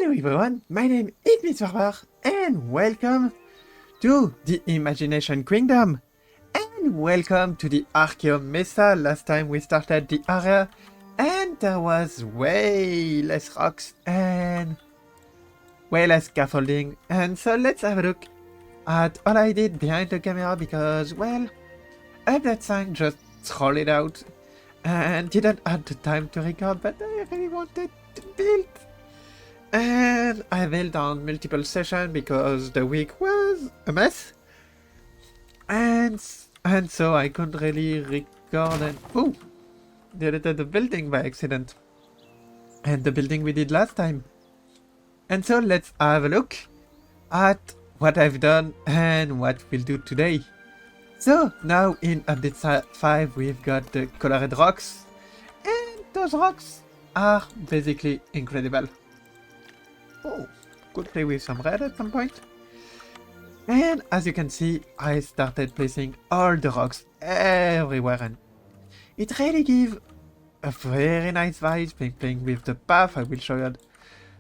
Hello everyone, my name is ep6 and welcome to the Imagination Queendom and welcome to the Archeum Mesa. Last time we started the area and there was way less rocks and way less scaffolding, and so let's have a look at all I did behind the camera because, well, update sign just rolled it out and didn't have the time to record, but I really wanted to build. And I built on multiple sessions because the week was a mess. And so I couldn't really record and... Oh! Deleted the building by accident. And the building we did last time. And so let's have a look at what I've done and what we'll do today. So now in update 5 we've got the colored rocks. And those rocks are basically incredible. Oh, could play with some red at some point. And as you can see, I started placing all the rocks everywhere, and it really gives a very nice vibe playing with the path. I will show you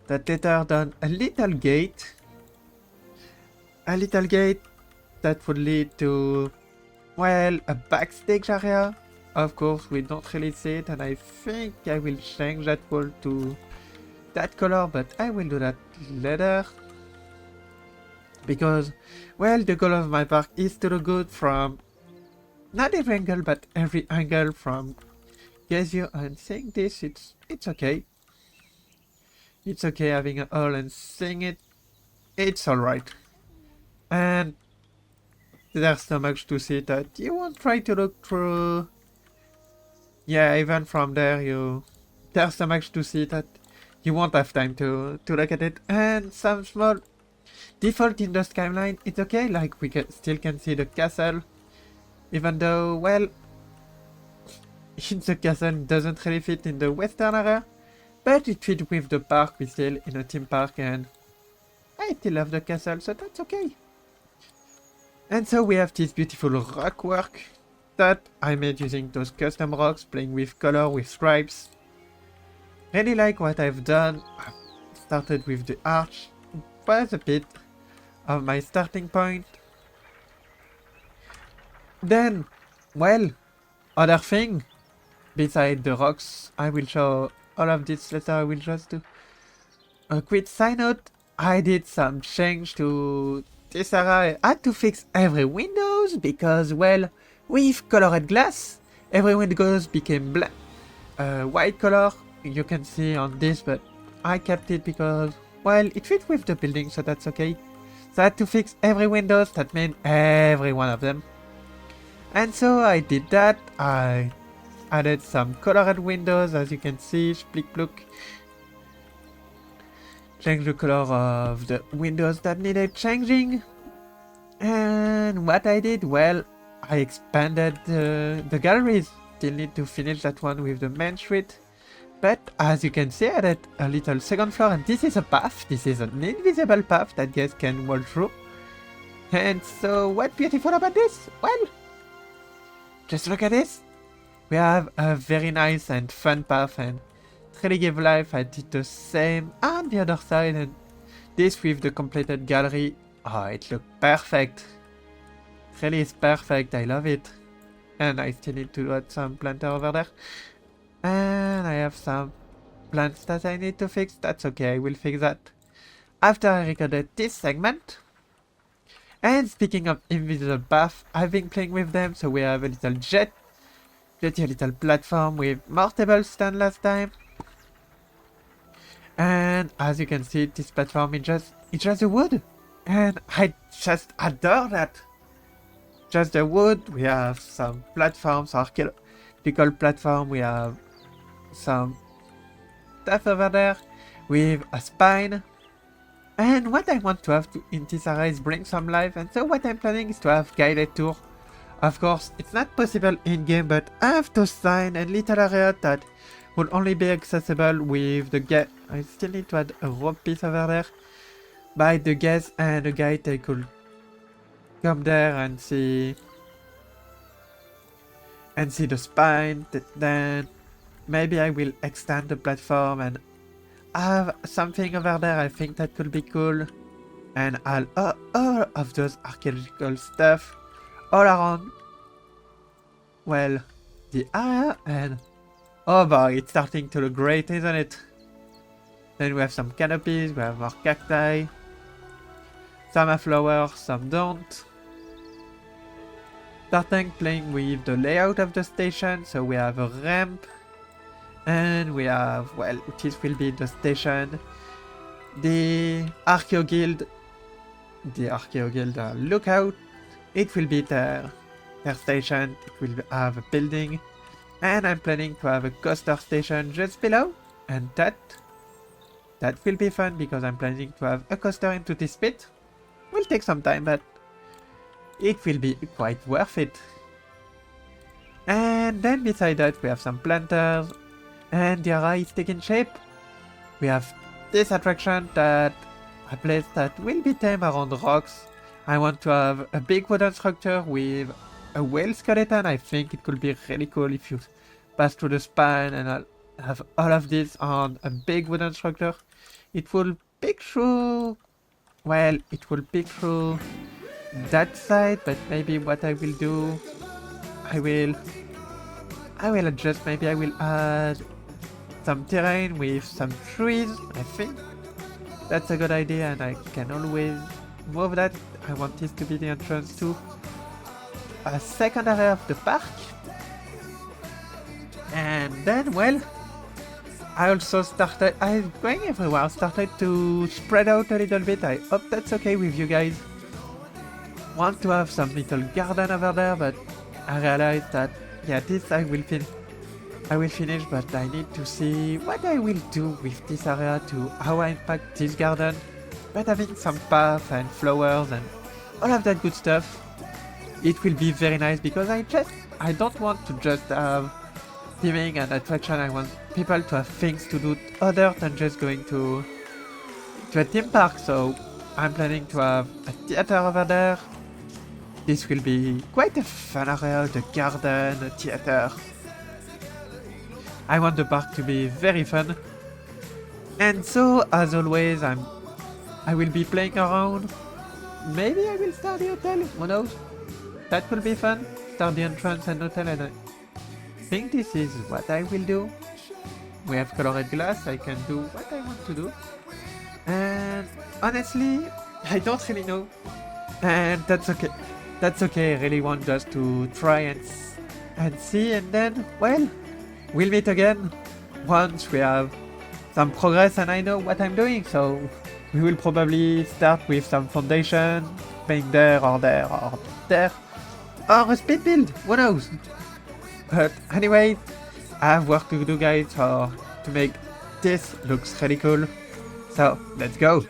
that later done a little gate that would lead to, well, a backstage area. Of course, we don't really see it, and I think I will change that wall to that color, but I will do that later because, well, the goal of my park is to look good from not every angle but every angle from Gazio, and seeing this, it's okay. It's okay having a hole and seeing it, it's alright. And there's so much to see that you won't try to look through. Yeah, even from there there's so much to see that you won't have time to look at it. And some small default in the skyline, it's okay, like we still can see the castle, even though, well, in the castle doesn't really fit in the western area, but it fits with the park. We're still in a theme park and I still love the castle, so that's okay. And so we have this beautiful rock work that I made using those custom rocks, playing with color, with stripes. Really like what I've done. I started with the arch. It was a bit of my starting point. Then, well, other thing beside the rocks, I will show all of this later. I will just do a quick side note. I did some change to this area. I had to fix every windows because, well, with colored glass, every windows became black, white color. You can see on this, but I kept it because, well, it fits with the building, so that's okay. So I had to fix every windows, that meant every one of them. And so I did that. I added some colored windows, as you can see, split look. Change the color of the windows that needed changing. And what I did, well, I expanded the galleries. Still need to finish that one with the main street. But as you can see, I added a little second floor, and this is a path. This is an invisible path that guys can walk through. And so what's beautiful about this? Well, just look at this. We have a very nice and fun path, and it really gives life. I did the same on the other side, and this with the completed gallery. Oh, it looks perfect. It really is perfect. I love it. And I still need to add some planter over there. And I have some plants that I need to fix. That's okay, I will fix that after I recorded this segment. And speaking of invisible path, I've been playing with them. So we have a little jetty, a little platform with more tables than last time. And as you can see, this platform is just a wood. And I just adore that. Just the wood. We have some platforms, archaeological platform. We have some stuff over there with a spine. And what I want to have in this area is bring some life, and so what I'm planning is to have guided tour. Of course, it's not possible in game, but I have to sign a little area that will only be accessible with the guest. I still need to add a rope piece over there. By the guest and the guide, they could come there and see the spine. Then maybe I will extend the platform and have something over there. I think that could be cool. And all of those archaeological stuff all around, well, the area. And oh boy, it's starting to look great, isn't it? Then we have some canopies, we have more cacti. Some have flowers, some don't. Starting playing with the layout of the station, so we have a ramp. And we have, well, this will be the station. The Archeo Guild lookout. It will be their station. It will have a building. And I'm planning to have a coaster station just below. And that will be fun because I'm planning to have a coaster into this pit. Will take some time, but it will be quite worth it. And then beside that we have some planters. And the area is taking shape. We have this attraction that a place that will be themed around rocks. I want to have a big wooden structure with a whale skeleton. I think it could be really cool if you pass through the spine and I'll have all of this on a big wooden structure. It will peek through, well, it will peek through that side, but maybe what I will do, I will adjust, maybe I will add some terrain with some trees. I think that's a good idea and I can always move that. I want this to be the entrance to a second area of the park. And then, well, I also started, I'm going everywhere, I started to spread out a little bit. I hope that's okay with you guys. Want to have some little garden over there, but I realized that, yeah, this I will finish, but I need to see what I will do with this area to how I impact this garden. But having some paths and flowers and all of that good stuff, it will be very nice because I don't want to just have theming and attraction. I want people to have things to do other than just going to a theme park. So I'm planning to have a theater over there. This will be quite a fun area, the garden, the theater. I want the park to be very fun. And so, as always, I will be playing around. Maybe I will start the hotel, who knows? That could be fun. Start the entrance and hotel, and I think this is what I will do. We have colored glass, I can do what I want to do. And honestly, I don't really know. And that's okay. That's okay, I really want just to try and see, and then, well, we'll meet again once we have some progress and I know what I'm doing. So we will probably start with some foundation, paint there or there or there, or a speed build, who knows. But anyway, I have work to do, guys, to make this looks really cool. So let's go.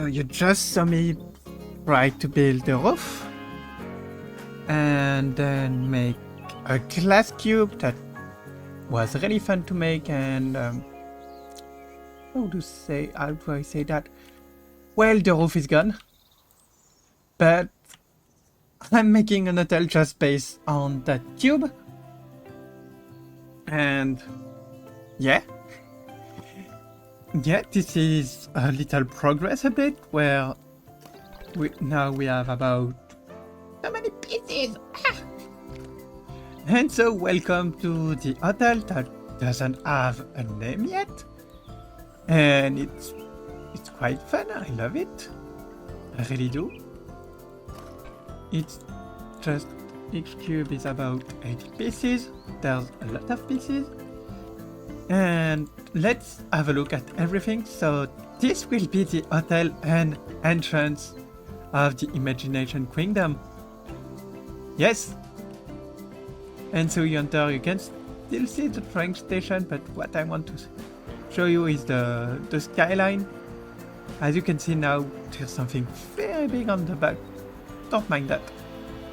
you just saw me try to build the roof and then make a glass cube that was really fun to make. And how do I say that? Well, the roof is gone, but I'm making an hotel just based on that cube. And yeah, this is a little progress update where we have about so many pieces. And so welcome to the hotel that doesn't have a name yet, and it's quite fun. I love it, I really do. It's just each cube is about 80 pieces. There's a lot of pieces, and let's have a look at everything. So this will be the hotel and entrance of the Imagination Queendom. Yes. And so you enter, you can still see the train station, but what I want to show you is the skyline. As you can see now, there's something very big on the back. Don't mind that.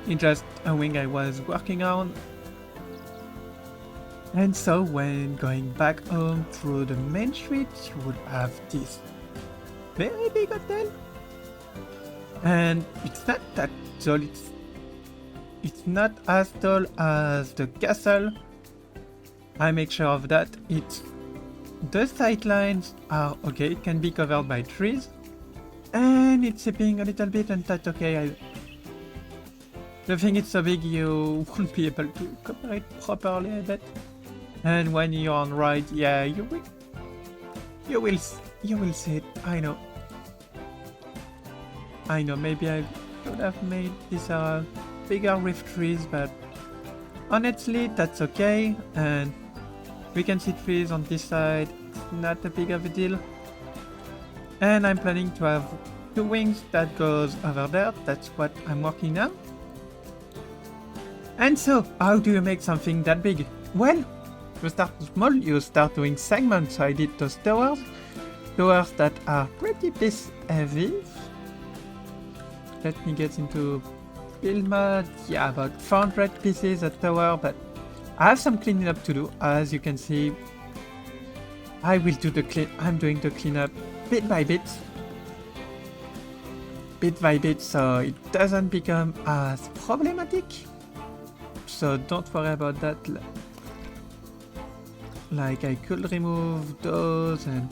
It's just a wing I was working on. And so when going back home through the main street, you would have this very big hotel. And it's not that tall, it's not as tall as the castle. I make sure of that. The sidelines are okay, it can be covered by trees. And it's zipping a little bit, and that's okay. The thing is so big you won't be able to cover it properly, I bet. And when you're on ride, yeah, you will see it. I know, maybe I could have made this bigger with trees, but honestly that's okay. And we can see trees on this side, it's not a big of a deal. And I'm planning to have 2 wings that goes over there. That's what I'm working now. And so how do you make something that big? Well, you start small, you start doing segments. So I did those towers that are pretty piece heavy. Let me get into build mode. Yeah, about 400 pieces a tower, but I have some cleaning up to do. As you can see, I'm doing the cleanup bit by bit, so it doesn't become as problematic. So don't worry about that. Like I could remove those, and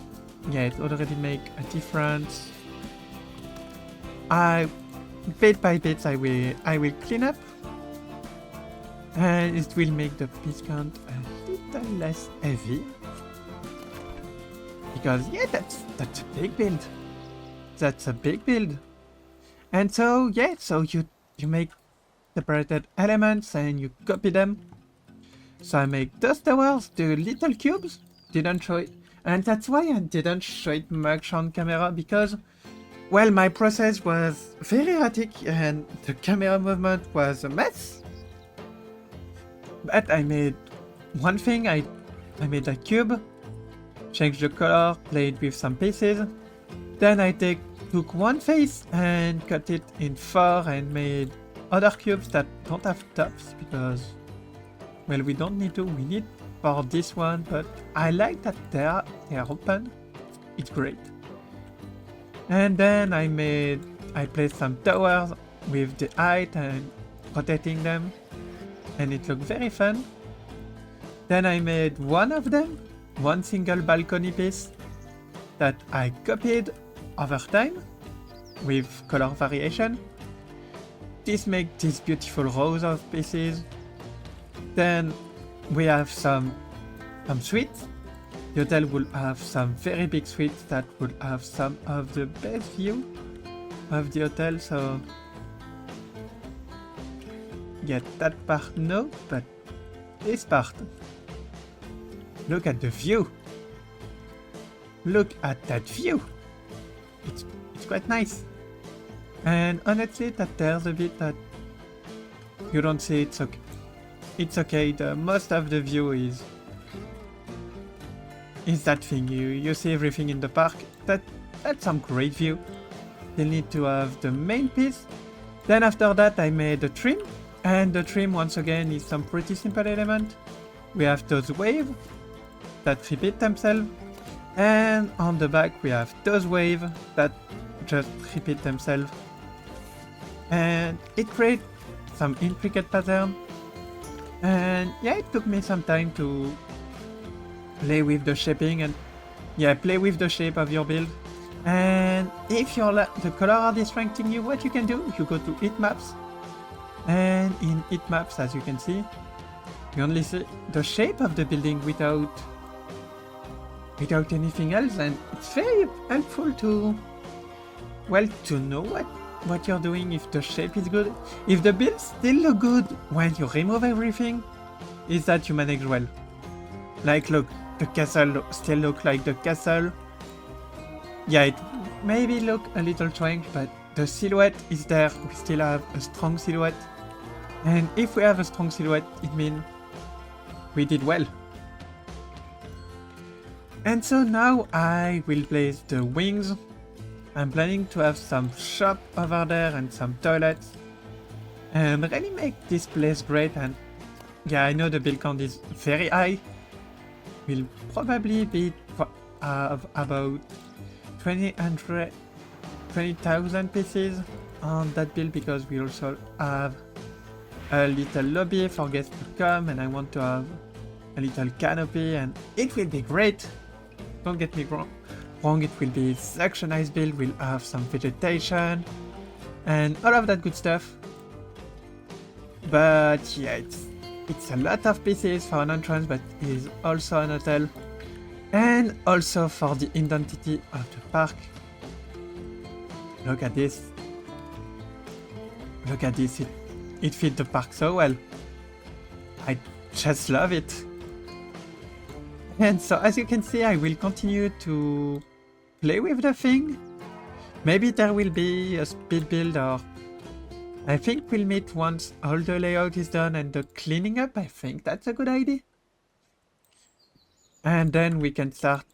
yeah, it already make a difference. Bit by bit I will clean up, and it will make the piece count a little less heavy. Because yeah, that's a big build. That's a big build. And so yeah, so you make separated elements and you copy them. So I make those towers, the little cubes, didn't show it. And that's why I didn't show it much on camera, because, well, my process was very erratic and the camera movement was a mess. But I made one thing, I made a cube, changed the color, played with some pieces. Then I took one face and cut it in 4 and made other cubes that don't have tops, because, well, we don't need to, we need for this one, but I like that they are open. It's great. And then I placed some towers with the height and rotating them, and it looked very fun. Then I made one of them, one single balcony piece that I copied over time with color variation. This makes these beautiful rows of pieces. Then we have some suites. The hotel will have some very big suites that will have some of the best view of the hotel. So yeah, that part no, but this part. Look at the view. Look at that view. It's quite nice. And honestly, that there's a bit that you don't see. It's okay. It's okay. The most of the view is that thing. You see everything in the park. That's some great view. still need to have the main piece. Then after that I made the trim, and the trim once again is some pretty simple element. We have those waves that repeat themselves, and on the back we have those waves that just repeat themselves, and it creates some intricate pattern. And yeah, it took me some time to play with the shaping and play with the shape of your build. And if the color are distracting you, what you can do, you go to heat maps, and in heat maps, as you can see, you only see the shape of the building without anything else, and it's very helpful to know what you're doing, if the shape is good. If the build still look good when you remove everything, is that you manage well. Like look, the castle still look like the castle. Yeah, it maybe look a little strange, but the silhouette is there. We still have a strong silhouette. And if we have a strong silhouette, it means we did well. And so now I will place the wings. I'm planning to have some shop over there and some toilets, and really make this place great. And yeah, I know the build count is very high. Will probably be about 20,000 pieces on that build, because we also have a little lobby for guests to come, and I want to have a little canopy, and it will be great. Don't get me wrong, it will be such a nice build. We'll have some vegetation and all of that good stuff. But yeah, it's a lot of pieces for an entrance, but it is also an hotel, and also for the identity of the park. Look at this. Look at this. It fits the park so well. I just love it. And so as you can see, I will continue to play with the thing. Maybe there will be a speed build, or I think we'll meet once all the layout is done and the cleaning up. I think that's a good idea. And then we can start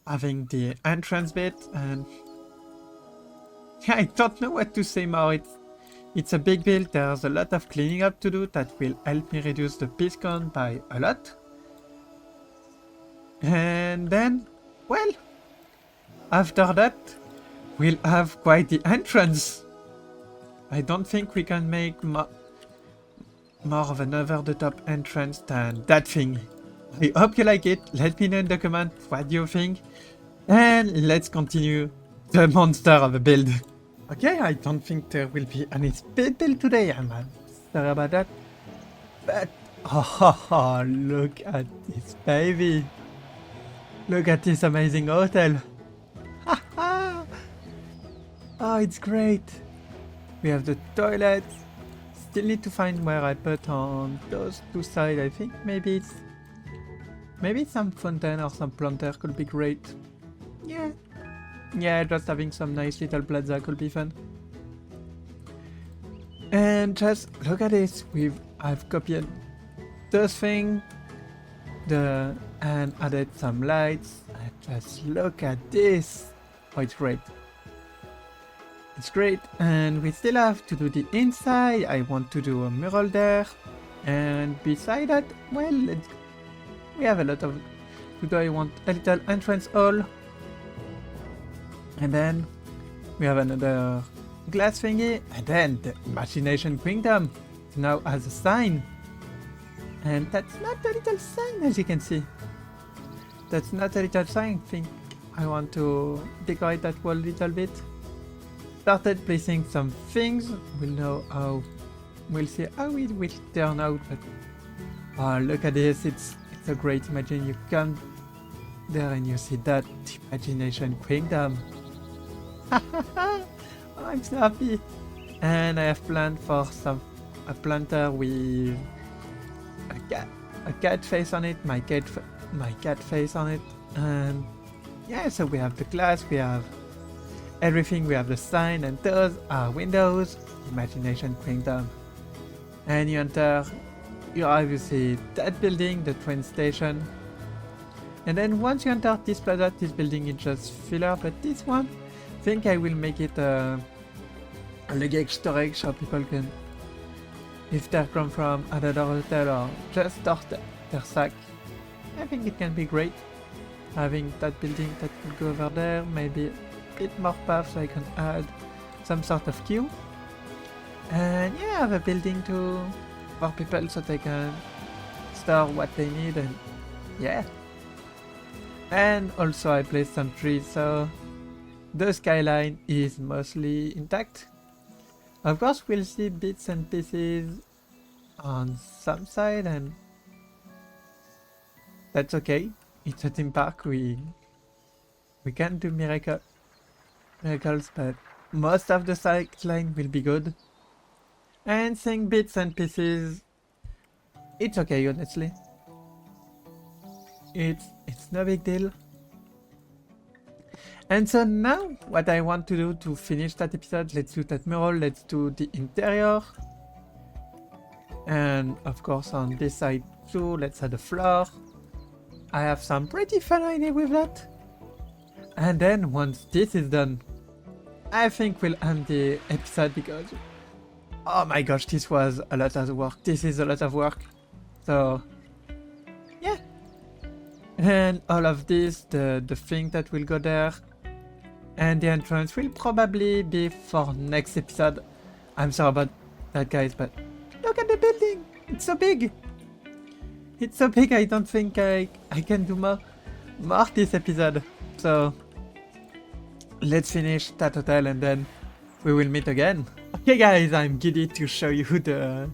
having the entrance bit, and yeah, I don't know what to say more. It's a big build. There's a lot of cleaning up to do that will help me reduce the piece count by a lot. And then, well, after that, we'll have quite the entrance. I don't think we can make more of an over-the-top entrance than that thing. I hope you like it. Let me know in the comment what you think. And let's continue the monster of a build. Okay, I don't think there will be any speed build today. I'm sorry about that. But, oh, look at this baby. Look at this amazing hotel. Oh, it's great. We have the toilets. Still need to find where I put on those two sides. I think maybe some fountain or some planter could be great. Yeah, just having some nice little plaza could be fun. And just look at this. I've copied those things. And added some lights, and just look at this. Oh, it's great. It's great. And we still have to do the inside. I want to do a mural there, and beside that, well, we have a lot of to do. I want a little entrance hall, and then we have another glass thingy, and then the Imagination Queendom now has a sign. And that's not a little sign, as you can see. That's not a little sign. I think I want to decorate that wall a little bit. Started placing some things. We'll see how it will turn out. But oh, look at this. It's a great imagine. You come there and you see that Imagination Queendom. Oh, I'm so happy. And I have planned for a planter with a cat face on it, my cat face on it, and yeah, so we have the glass, we have everything, we have the sign, and those are windows, Imagination Queendom. And you enter, you obviously that building, the train station, and then once you enter this plaza, this building is just filler, but this think I will make it a luggage storage so people can, if they come from another hotel or just store their sack. I think it can be great. Having that building that will go over there, maybe a bit more path so I can add some sort of queue. And yeah, have a building for people so they can store what they need, and yeah. And also I placed some trees so the skyline is mostly intact. Of course we'll see bits and pieces on some side, and that's okay. It's a theme park, we can't do miracles, but most of the skyline will be good. And seeing bits and pieces, it's okay, honestly. It's no big deal. And so now, what I want to do to finish that episode, let's do that mural, let's do the interior. And of course on this side too, let's add the floor. I have some pretty fun idea with that. And then once this is done, I think we'll end the episode because, oh my gosh, this was a lot of work. This is a lot of work. So, yeah. And all of this, the thing that will go there, and the entrance will probably be for next episode. I'm sorry about that, guys, but look at the building. It's so big. It's so big, I don't think I can do more this episode. So, let's finish that hotel and then we will meet again. Okay guys, I'm giddy to show you the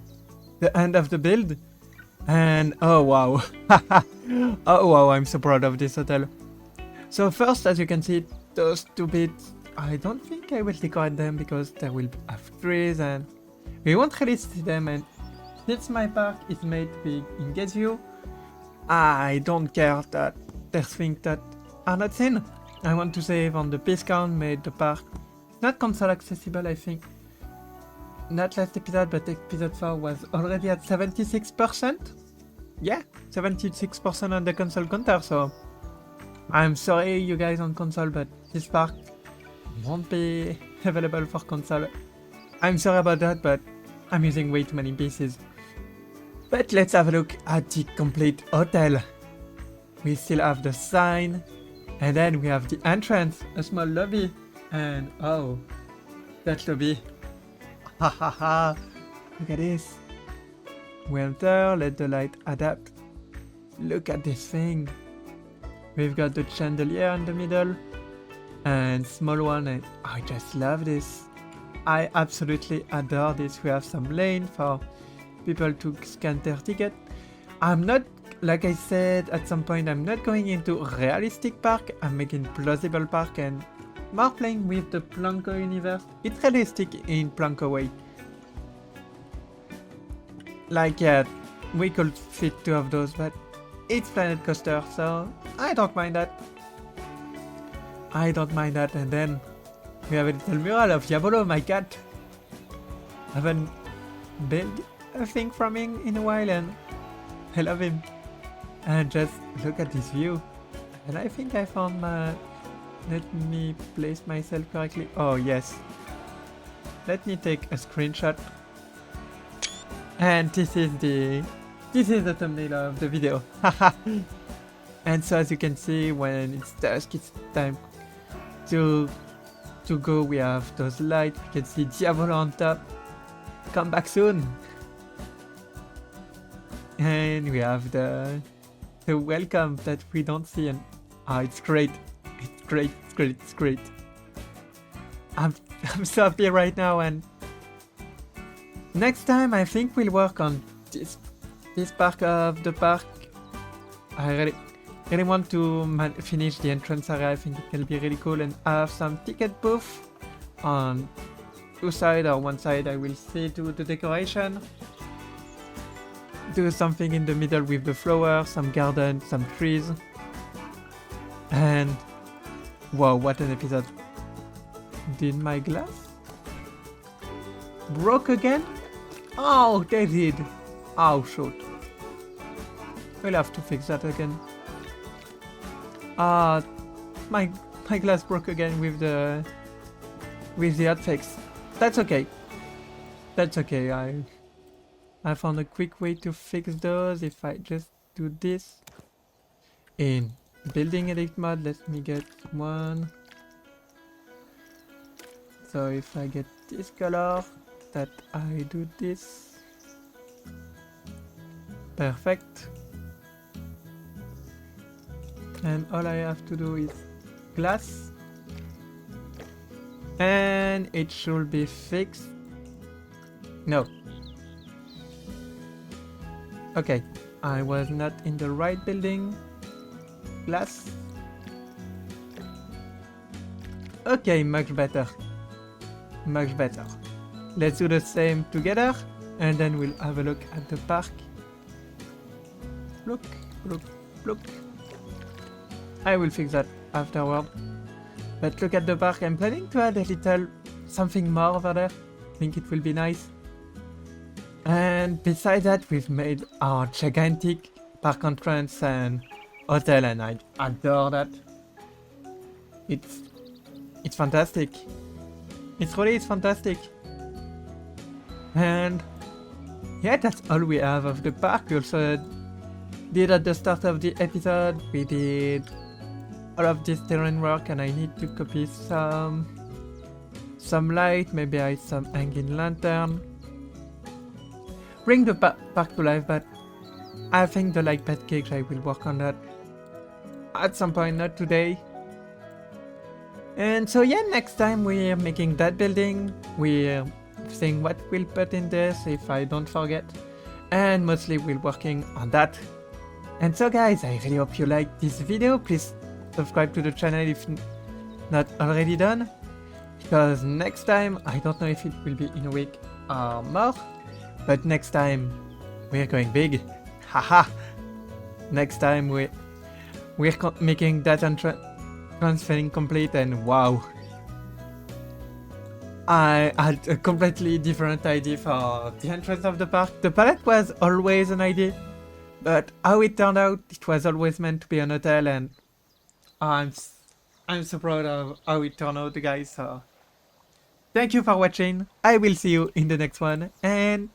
end of the build. And oh wow. Oh wow, I'm so proud of this hotel. So first, as you can see, those two bits, I don't think I will decorate them because they will have trees and we won't really see them. And since my park is made big in guest view, I don't care that there's things that are not seen. I want to save on the piece count, made the park not console accessible, I think. Not last episode, but episode 4 was already at 76%. Yeah, 76% on the console counter, so I'm sorry you guys on console, but this park won't be available for console. I'm sorry about that, but I'm using way too many pieces. But let's have a look at the complete hotel. We still have the sign, and then we have the entrance, a small lobby, and oh, that lobby. Ha ha ha, look at this. We enter, let the light adapt. Look at this thing. We've got the chandelier in the middle, and small one, and I just love this. I absolutely adore this. We have some lane for people to scan their ticket. I'm not, like I said at some point, I'm not going into realistic park. I'm making plausible park and more playing with the Planko universe. It's realistic in Planko way. Like yeah, we could fit two of those, but it's Planet Coaster, so I don't mind that. I don't mind that. And then we have a little mural of Diabolo, my cat. I haven't built a thing from him in a while and I love him. And just look at this view. And I think I found my... Let me place myself correctly. Oh yes. Let me take a screenshot. And this is the thumbnail of the video. And so as you can see, when it's dusk, it's time to go. We have those lights. You can see Diabolo on top. Come back soon. And we have the welcome that we don't see, and it's great. It's great. It's great. It's great. I'm so happy right now, and next time I think we'll work on this part of the park. I really want to finish the entrance area. I think it will be really cool, and have some ticket booth on two sides or one side. I will see to the decoration. Do something in the middle with the flowers, some garden, some trees. And wow, what an episode. Did my glass broke again? Oh, they did. Oh, shoot. We'll have to fix that again. My glass broke again with the with the hotfix. That's okay. That's okay. I found a quick way to fix those if I just do this. In building edit mode, let me get one. So if I get this color, that I do this. Perfect. And all I have to do is glass. And it should be fixed. No. Okay, I was not in the right building. Glass. Okay, much better. Much better. Let's do the same together, and then we'll have a look at the park. Look, look, look. I will fix that afterward. But look at the park. I'm planning to add a little something more over there. I think it will be nice. And besides that, we've made our gigantic park entrance and hotel, and I adore that. It's fantastic. It really is fantastic. And yeah, that's all we have of the park. We also did at the start of the episode, we did all of this terrain work, and I need to copy some light, maybe some hanging lantern. Bring the park to life, but I think the light package, I will work on that at some point, not today. And so yeah, next time we're making that building, we're seeing what we'll put in this if I don't forget, and mostly we're working on that. And so guys, I really hope you liked this video. Please subscribe to the channel if not already done, because next time, I don't know if it will be in a week or more, but next time we're going big. Haha! Next time we're making that transferring complete, and wow, I had a completely different idea for the entrance of the park. The palette was always an idea, but how it turned out, it was always meant to be an hotel, and I'm so proud of how it turned out, guys. So thank you for watching. I will see you in the next one, and